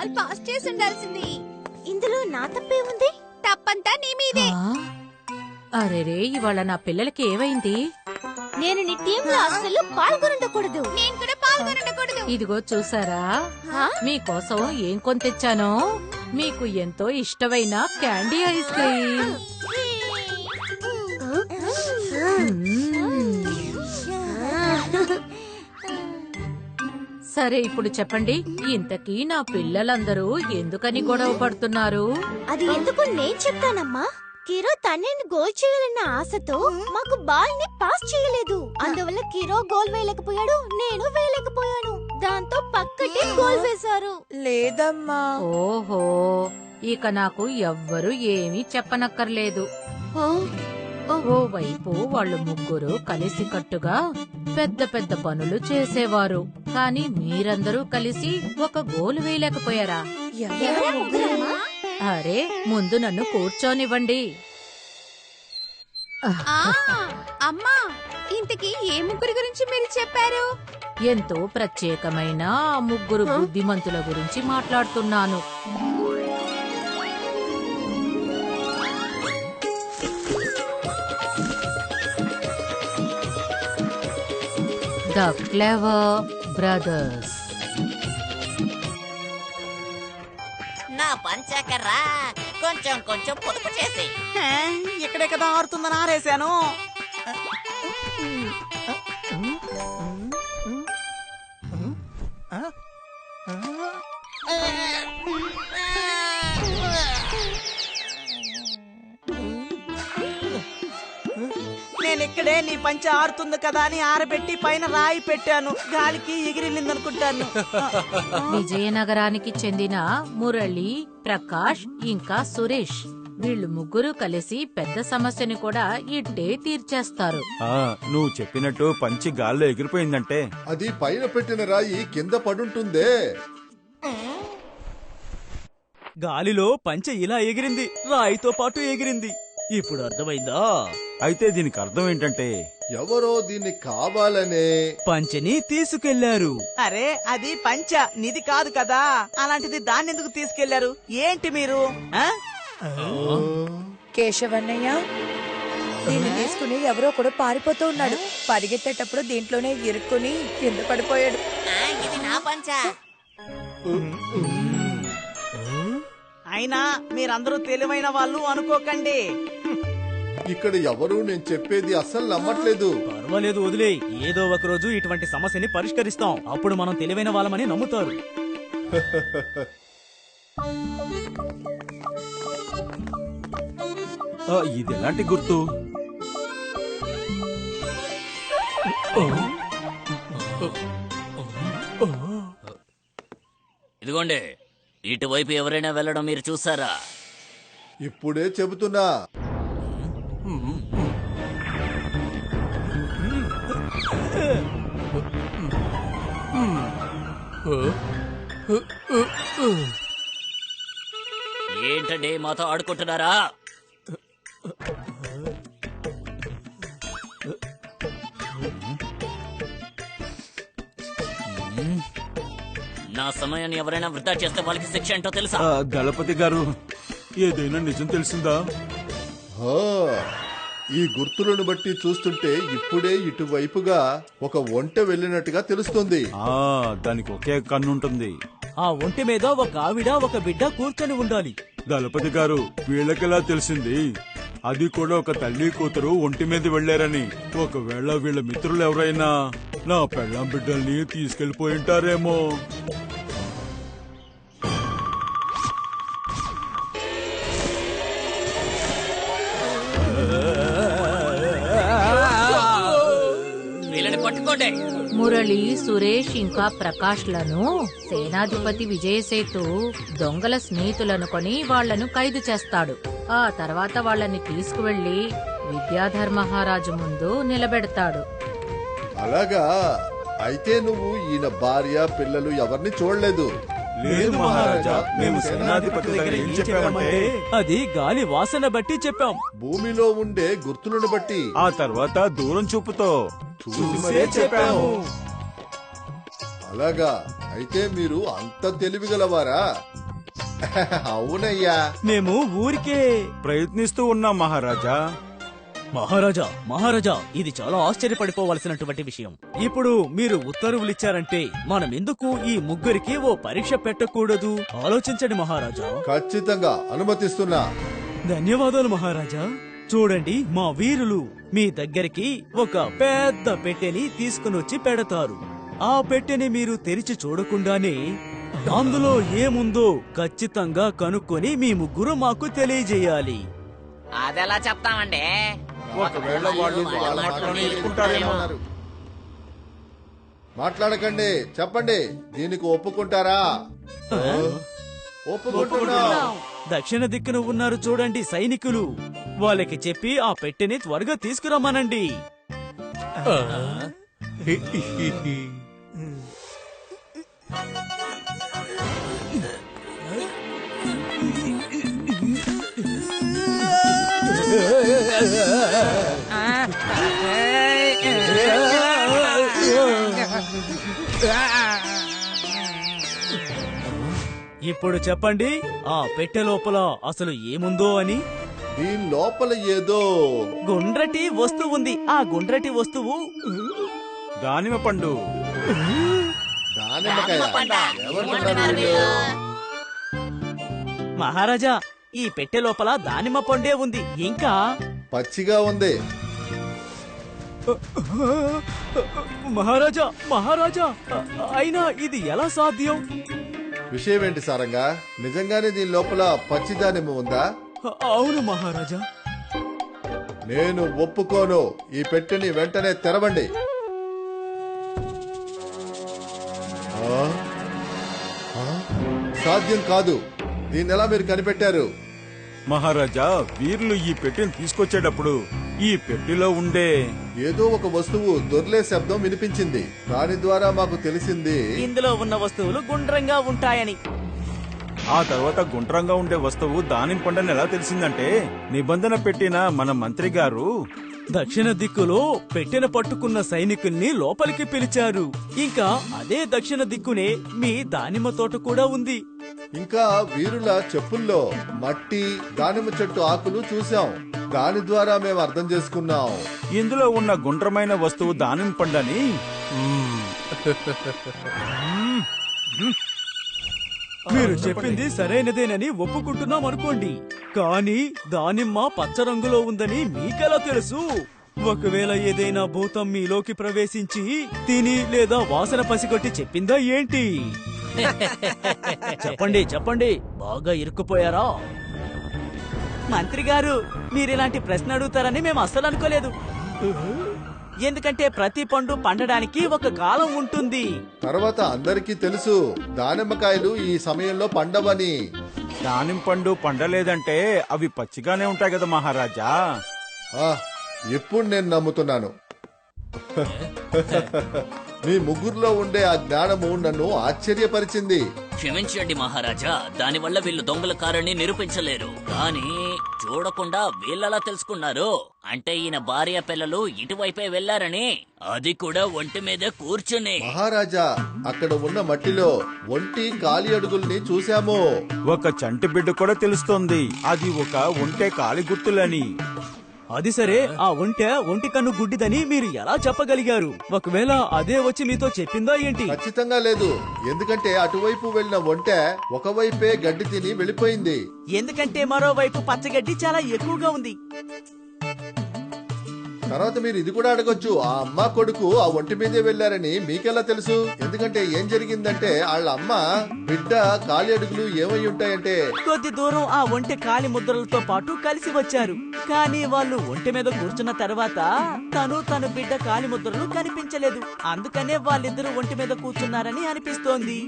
Ball pass చేసి ఉండాల్సింది. ఇందులో నా తప్పే ఉంది? తప్పంతా నీ మీదే. అరేరే, ఇవాళ నా పిల్లలకి ఏమైంది? నేను నీ టీంలో అస్సలు పాల్గొనకూడదు. నేను కూడా పాల్గొనకూడదు. ఇదిగో చూసారా, మీకోసం ఏం కొని తెచ్చానో. మీకు ఎంతో ఇష్టమైన క్యాండీ ఐస్ క్రీమ్. సరే, ఇప్పుడు చెప్పండి, ఇంతకీ నా పిల్లలందరూ ఎందుకని గొడవ పడుతున్నారు? అది ఎందుకు నేను చెప్తానమ్మా. కిరో తనని గోల్ చేయాలన్న ఆశతో మాకు బాల్ ని పాస్ చేయలేదు. అందువల్ల కిరో గోల్ వేయలేకపోయాడు, నేను వేయలేకపోయాను. దాంతో పక్క టీం గోల్ వేశారు. లేదమ్మా. ఓహో, ఇక నాకు ఎవ్వరూ ఏమీ చెప్పనక్కర్లేదు. ఓవైపు వాళ్ళు ముగ్గురు కలిసికట్టుగా పెద్ద పెద్ద పనులు చేసేవారు. కానీ మీరందరూ కలిసి ఒక గోలు వేయలేకపోయారా? అరే, ముందు నన్ను కూర్చోనివ్వండి. అమ్మా, ఇంతకీ ఏ ముగ్గురి గురించి మీరు చెప్పారు? ఎంతో ప్రత్యేకమైన ముగ్గురు బుద్ధిమంతుల గురించి మాట్లాడుతున్నాను. The clever brothers. నా పంచకర్రా కొంచెం కొంచెం పొదుపు చేసి ఇక్కడే కదా ఆడుతుందని ఆరేశాను. నేనిక్కడే నీ పంచ ఆడుతుంది కదా అని ఆరబెట్టి పైన రాయి పెట్టాను. గాలికి ఎగిరిల్లిందనుకుంటాను. విజయనగరానికి చెందిన మురళి, ప్రకాష్ ఇంకా సురేష్, వీళ్ళు ముగ్గురు కలిసి పెద్ద సమస్యని కూడా ఇట్టే తీర్చేస్తారు. నువ్వు చెప్పినట్టు పంచి గాల్లో ఎగిరిపోయిందంటే అది పైన పెట్టిన రాయి కింద పడుంటుందే. గాలిలో పంచె ఇలా ఎగిరింది, రాయితో పాటు ఎగిరింది. ఇప్పుడు అర్థమైందా? అయితే దీనికి అర్థం ఏంటంటే ఎవరో దీన్ని కావాలనే పంచెని తీసుకెళ్లారు. అరే, అది పంచ నిధి కాదు కదా. అలాంటిది దాన్ని ఎందుకు తీసుకెళ్లారు? ఏంటి మీరు? కేశవన్నయ్య, దీన్ని తీసుకుని ఎవరో కూడా పారిపోతూ ఉన్నాడు. పరిగెత్తేటప్పుడు దీంట్లోనే ఇరుక్కుని కింద పడిపోయాడు. ఇది నా పంచ. అయినా మీరందరూ తెలివైన వాళ్ళు అనుకోకండి. ఇక్కడ ఎవరు నేను చెప్పేది అస్సలు నమ్మట్లేదు. పర్వాలేదు, వదిలే. ఏదో ఒక రోజు ఇటువంటి సమస్యని పరిష్కరిస్తాం. అప్పుడు మనం తెలివైన వాళ్ళమని నమ్ముతారు. ఇది ఎలాంటి గుర్తు? ఇదిగోండి, ఇటువైపు ఎవరైనా వెళ్ళడం మీరు చూసారా? ఇప్పుడే చెబుతున్నా. ఏంటండి మాతో ఆడుకుంటున్నారా? నా సమయాన్ని ఎవరైనా వృధా చేస్తే వాళ్ళకి శిక్ష ఏంటో తెలుసా? దళపతి గారు, ఏదైనా నిజం తెలిసిందా? ఈ గుర్తులను బట్టి చూస్తుంటే ఇప్పుడే ఇటువైపుగా ఒక ఒంటె వెళ్ళినట్టుగా తెలుస్తుంది. దానికి ఒకే కన్నుంటుంది. ఆ ఒంటి మీద ఒక ఆవిడ, ఒక బిడ్డ కూర్చొని ఉండాలి. దళపతి గారు, వీళ్ళకెలా తెలిసింది? అది కూడా ఒక తల్లి కూతురు ఒంటి మీద వెళ్లారని. ఒకవేళ వీళ్ళ మిత్రులు ఎవరైనా నా పెళ్ళాం బిడ్డల్ని తీసుకెళ్లిపోయింటారేమో. మురళి, సురేష్ ఇంకా ప్రకాష్ లను సేనాధిపతి విజయసేతు దొంగల స్నేహితులను కొని వాళ్లను ఖైదు చేస్తాడు. ఆ తర్వాత వాళ్ళని తీసుకువెళ్లి విద్యాధర్ మహారాజు ముందు నిలబెడతాడు. అలాగా? అయితే నువ్వు ఈయన భార్య, పిల్లలు ఎవరిని చూడలేదు? లేదు మహారాజా, మేము సేనాధిపతి దగ్గర ఏం చెప్పామంటే అది గాలి వాసన బట్టి చెప్పాం. భూమిలో ఉండే గుర్తులను బట్టి, ఆ తర్వాత దూరం చూపుతో చూసి మరే చెప్పాము. అలాగా అయితే మీరు అంత తెలివిగలవారా? అవునయ్యా. మేము ఊరికే ప్రయత్నిస్తూ ఉన్నాం మహారాజా. మహారాజా ఇది చాలా ఆశ్చర్యపడిపోవలసినటువంటి విషయం. ఇప్పుడు మీరు ఉత్తర్వులు ఇచ్చారంటే మనం ఎందుకు ఈ ముగ్గురికి ఓ పరీక్ష పెట్టకూడదు? ఆలోచించండి మహారాజా. ఖచ్చితంగా అనుమతిస్తున్నా. ధన్యవాదాలు మహారాజా. చూడండి, మా వీరులు మీ దగ్గరికి ఒక పెద్ద పెట్టెని తీసుకునొచ్చి పెడతారు. ఆ పెట్టెని మీరు తెరిచి చూడకుండానే అందులో ఏముందో ఖచ్చితంగా కనుక్కొని మీ ముగ్గురు మాకు తెలియజేయాలి. అదెలా చెప్తామండి? ఒకవేళ వాళ్ళు వాళ్ళ మాటలోనే ఇరుక్కుంటారేమో. మాట్లాడకండి, చెప్పండి. దీనికి ఒప్పుకుంటారా? ఒప్పుకుంటున్నాం. దక్షిణ దిక్కున ఉన్నారు చూడండి సైనికులు, వాళ్ళకి చెప్పి ఆ పెట్టెని త్వరగా తీసుకురమ్మనండి. ఇప్పుడు చెప్పండి, ఆ పెట్టె లోపల అసలు ఏముందో అని. దీని లోపల ఏదో గుండ్రటి వస్తువు ఉంది. ఆ గుండ్రటి వస్తువు దానిమ్మ పండు. దానిమ్మకాయ. ఎవరున్నారు వీళ్ళు? మహారాజా, ఈ పెట్టె లోపల దానిమ్మ పండే ఉంది. ఇంకా పచ్చిగా ఉంది. మహారాజా అయినా ఇది ఎలా సాధ్యం? విషయం ఏంటి సారంగా? నిజంగానే దీని లోపల పచ్చి దానిమ్మ ఉందా? అవును మహారాజా. నేను ఒప్పుకోను. ఈ పెట్టెని వెంటనే తెరవండి. ఆ? ఆ? సాధ్యం కాదు. దీన్ని ఎలా మీరు కనిపెట్టారు? మహారాజా, వీరులు ఈ పెట్టెని తీసుకొచ్చేటప్పుడు ఈ పెట్టెలో ఉండే ఏదో ఒక వస్తువు దొర్లే శబ్దం వినిపించింది. దాని ద్వారా మాకు తెలిసింది ఇందులో ఉన్న వస్తువులు గుండ్రంగా ఉంటాయని. ఆ తర్వాత గుండ్రంగా ఉండే వస్తువు దానిమ్మ పండని ఎలా తెలిసిందంటే నిబంధన పెట్టిన మన మంత్రి గారు దక్షిణ దిక్కులో పెట్టెన పట్టుకున్న సైనికుల్ని లోపలికి పిలిచారు. ఇంకా అదే దక్షిణ దిక్కునే మీ దానిమ్మ తోట కూడా ఉంది. ఇంకా వీరుల చెప్పుల్లో మట్టి, దానిమ్మ చెట్టు ఆకులు చూసాం. దాని ద్వారా మేము అర్థం చేసుకున్నాం ఇందులో ఉన్న గుండ్రమైన వస్తువు దానిమ్మ పండని. మీరు చెప్పింది సరైనదేనని ఒప్పుకుంటున్నాం అనుకోండి, కానీ దానిమ్మ పచ్చ రంగులో ఉందని మీకెలా తెలుసు? ఒకవేళ ఏదైనా భూతం మీలోకి ప్రవేశించి తిని లేదా వాసన పసిగొట్టి చెప్పిందా ఏంటి? చెప్పండి, బాగా ఇరుక్కుపోయారా? మంత్రి గారు, మీరిలాంటి ప్రశ్న అడుగుతారని మేము అస్సలు అనుకోలేదు. ఎందుకంటే ప్రతి పండు పండడానికి ఒక కాలం ఉంటుంది. తర్వాత అందరికీ తెలుసు దానిమ్మకాయలు ఈ సమయంలో పండవని. దానిమ్మ పండు పండలేదంటే అవి పచ్చిగానే ఉంటాయి కదా మహారాజా. ఇప్పుడు నేను నమ్ముతున్నాను. మీ ముగ్గురులో ఉండే ఆ జ్ఞానము నన్ను ఆశ్చర్యపరిచింది. క్షమించండి మహారాజా, దానివల్ల వీళ్ళు దొంగల కారని నిరూపించలేరు. కానీ చూడకుండా వీళ్ళలా తెలుసుకున్నారు అంటే ఈయన భార్య పిల్లలు ఇటువైపే వెళ్లారని, అది కూడా ఒంటి మీద కూర్చుని. మహారాజా, అక్కడ ఉన్న మట్టిలో ఒంటి కాలి అడుగుల్ని చూశాము. ఒక చంటి బిడ్డ కూడా తెలుస్తోంది అది ఒక ఒంటె కాలి గుర్తులని. అది సరే, ఆ ఒంటి కన్ను గుడ్డిదని మీరు ఎలా చెప్పగలిగారు? ఒకవేళ అదే వచ్చి మీతో చెప్పిందా ఏంటి? ఖచ్చితంగా లేదు. ఎందుకంటే అటువైపు వెళ్లిన ఒంటె ఒకవైపే గడ్డి తిని వెళ్ళిపోయింది. ఎందుకంటే మరోవైపు పచ్చగడ్డి చాలా ఎక్కువగా ఉంది. తర్వాత మీరు ఇది కూడా అడగొచ్చు, ఆ అమ్మ కొడుకు ఆ ఒంటి మీదే వెళ్లారని మీకెలా తెలుసు? ఎందుకంటే ఏం జరిగిందంటే వాళ్ళ అమ్మ బిడ్డ కాలి అడుగులు ఏమై ఉంటాయంటే కొద్ది దూరం ఆ ఒంటె కాలి ముద్రలతో పాటు కలిసి వచ్చారు. కానీ వాళ్ళు ఒంటె మీద కూర్చున్న తర్వాత తన బిడ్డ కాలి ముద్రలు కనిపించలేదు. అందుకనే వాళ్ళిద్దరూ ఒంటి మీద కూర్చున్నారని అనిపిస్తోంది.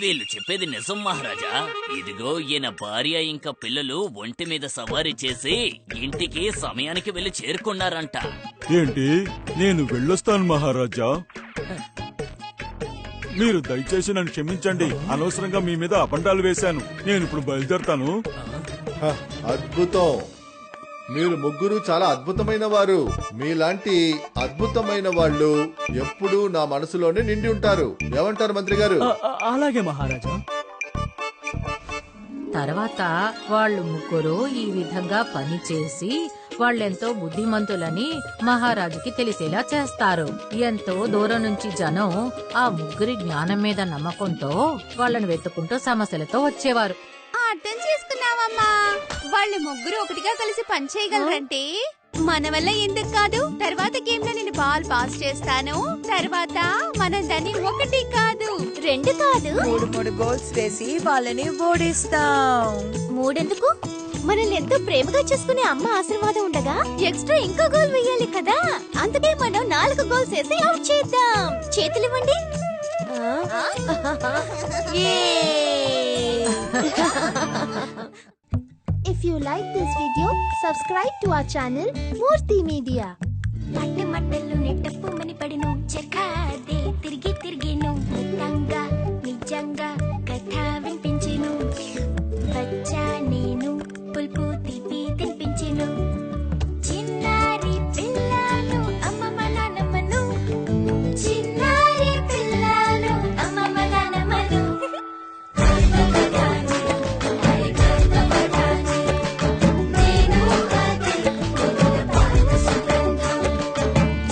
వీళ్ళు చెప్పేది నిజం మహారాజా. ఇదిగో ఈయన భార్య ఇంకా పిల్లలు ఒంటి మీద సవారీ చేసి ఇంటికి సమయానికి వెళ్లి చేరుకున్నారంట. ఏంటి? నేను వెళ్ళొస్తాను మహారాజా. మీరు దయచేసి నన్ను క్షమించండి. అనవసరంగా మీ మీద అబండాలు వేశాను. నేను ఇప్పుడు బయలుదేరతాను. అద్భుతం. మీరు ముగ్గురు చాలా అద్భుతమైన వారు. మీలాంటి అద్భుతమైన వాళ్ళు ఎప్పుడూ నా మనసులోనే నిండి ఉంటారు. ఏమంటారు మంత్రి గారు? అలాగే మహారాజా. తర్వాత వాళ్ళు ముగ్గురు ఈ విధంగా పనిచేసి వాళ్ళెంతో బుద్ధిమంతులని మహారాజుకి తెలిసేలా చేస్తారు. ఎంతో దూరం నుంచి జనం ఆ ముగ్గురి జ్ఞానం మీద నమ్మకంతో వాళ్ళని వెతుకుంటూ సమస్యలతో వచ్చేవారు. అర్థం చేసుకున్నావమ్మా. వాళ్ళు ముగ్గురు ఒకటిగా కలిసి పని చేయగలరంటే మన వల్ల ఎందుకు కాదు? తర్వాత గేమ్ లో నేను బాల్ పాస్ చేస్తాను. తర్వాత మనం దాన్ని 1 కాదు 2 కాదు 3 గోల్స్ వేసి వాళ్ళని ఓడిస్తాం. 3 ఎందుకు? మనల్ని ఎంతో ప్రేమగా చూసుకునే అమ్మ ఆశీర్వాదం ఉండగా ఎక్స్ట్రా ఇంకో గోల్ వేయాలి కదా. అందుకే మనం 4 గోల్స్ వేసి అవుట్ చేద్దాం. చేతులివ్వండి. If you like this video, subscribe to our channel Murthy Media. మట్టి మట్టలు నెట్టప్పు మని పడిను చెక్కాదే తిరిగి తిరిగిను నిజంగా నిజంగా కథ వినిపించెను. బచ్చా నేను పుల్పు తీపి తినిపించెను. చిన్నారి పిల్లను అమ్మమ్మ నాన్నమ్మను. చిన్నారి పిల్లను అమ్మమ్మ నాన్నమ్మను.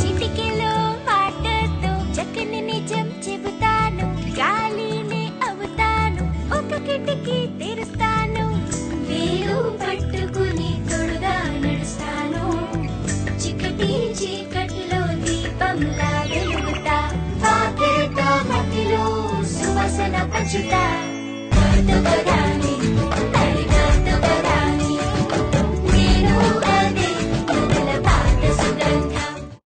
చిటికెలో మాటతో చక్కని నిజం చెబుతాను. గాలిని అవుతాను, ఒక కిటికీ తెరుస్తాను. వేలు పట్టుకుని తొడుగా నడుస్తాను. చికటి చీకటిలో దీపంలా వెలుగుతా. పాకెట మట్టిలో సువాసన పంచుతా.